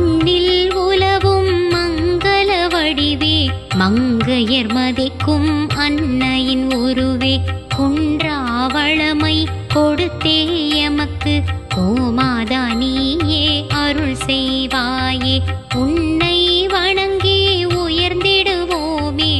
மண்ணில் உலவும் மங்கள வடிவே மங்கையர் மதிக்கும் அன்னையின் உருவே குன்றாவளமை கொடுத்தே எமக்கு கோமாதா நீயே அருள் செய்வாயே உன்னை வணங்கி உயர்ந்திடுவோமே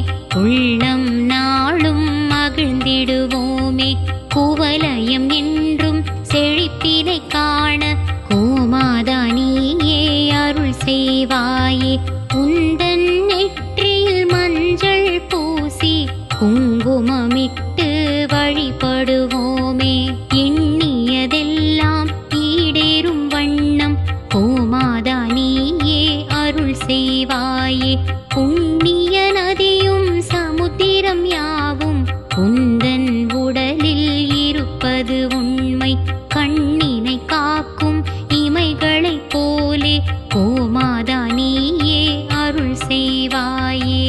உள்ளம் நாளும் மகிழ்ந்திடுவோமே குவலயம் என்றும் செழிப்பினை காண கோமாதா நீயே அருள் செய்வாயே உந்தன் நெற்றியில் மஞ்சள் பூசி குங்குமமிட்டு வழிபடுவோமே எண்ணியதெல்லாம் ஈடேறும் வண்ணம் கோமாதா நீயே அருள் செய்வாயே புண்ணிய நதியும் சமுத்திரம் யாவும் உந்தன் உடலில் இருப்பது உண்மை கண்ணினை காக்கும் இமைகளைப் போலே கோமாதா நீயே அருள் செய்வாயே.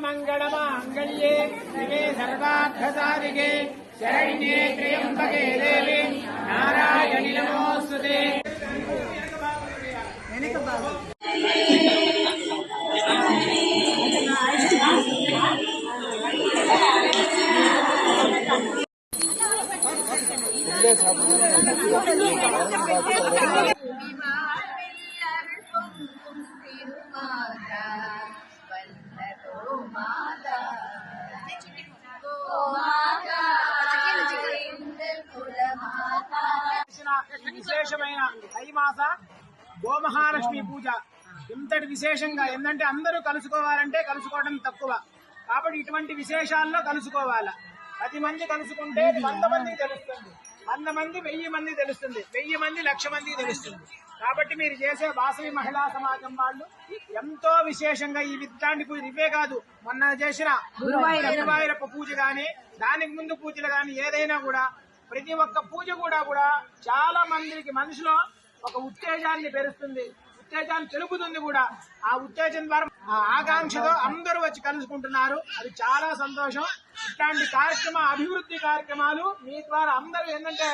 सर्वमंगलमांगल्ये शिवे सर्वार्थसाधिके शरण्ये त्र्यंबके देवी नारायणि नमोस्तुते। విశేషమైన ఐమాస గోమహాలక్ష్మి పూజ ఇంతటి విశేషంగా ఏంటంటే అందరూ కలుసుకోవాలంటే కలుసుకోవడం తక్కువ కాబట్టి ఇటువంటి విశేషాల్లో కలుసుకోవాలి 10 మంది కలుసుకుంటే 100 మందికి తెలుస్తుంది 100 మంది 1000 మందికి తెలుస్తుంది 1000 మంది 1,00,000 మందికి తెలుస్తుంది కాబట్టి మీరు చేసే వాసవి మహిళా సమాజం వాళ్ళు ఎంతో విశేషంగా ఈ విత్తాండి పూజ ఇవే కాదు మొన్న చేసిన గురువాయూరప్ప పూజ గాని దానికి ముందు పూజలు గాని ఏదైనా కూడా ప్రతి ఒక్క పూజ కూడా చాలా మందికి మనసులో ఒక ఉత్తేజాన్ని పెరుస్తుంది ఉత్తేజాన్ని తెలుపుతుంది కూడా ఆ ఉత్తేజం ద్వారా ఆకాంక్షతో అందరూ వచ్చి కలుసుకుంటున్నారు అది చాలా సంతోషం ఇట్లాంటి అభివృద్ధి కార్యక్రమాలు మీ ద్వారా అందరూ ఏంటంటే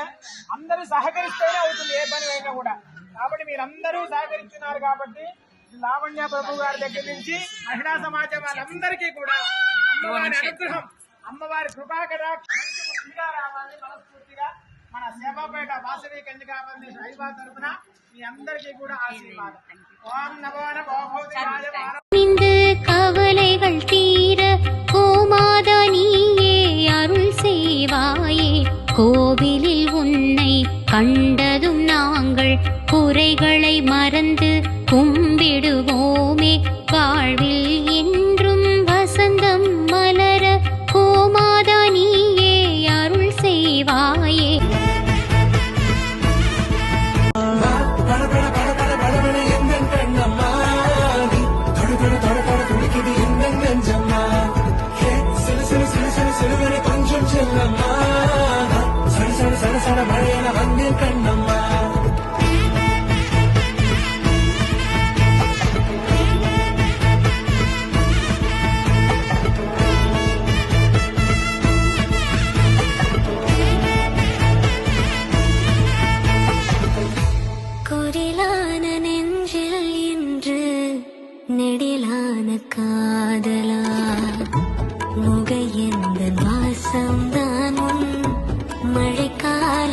అందరూ సహకరిస్తేనే అవుతుంది ఏ పని అయినా కూడా కాబట్టి మీరందరూ సహకరిస్తున్నారు కాబట్టి లావణ్య ప్రభు గారి దగ్గర నుంచి మహిళా సమాజం వాళ్ళందరికీ కూడా అమ్మవారి అనుగ్రహం అమ్మవారి కృపాకటాక్షంగా రావాలి మనస్ఫూర్తిగా మన సేవాపేట వాసవి కన్యకా ఫౌండేషన్ ఐవా తరపున మీ అందరికీ కూడా ఆశీర్వాదం. ఓం నమో கவலைகள் தீர கோமாதா நீயே அருள் செய்வாயே கோவிலில் உன்னை கண்டதும் நாங்கள் குறைகளை மறந்து கும்பிடுவோமே வாழ்வில் என்றும் வசந்தம் மலர கோமாதா நீயே அருள் செய்வாயே. நெடிலான காதலா முகையெந்த வாசம்தான் உன் மழைக்கால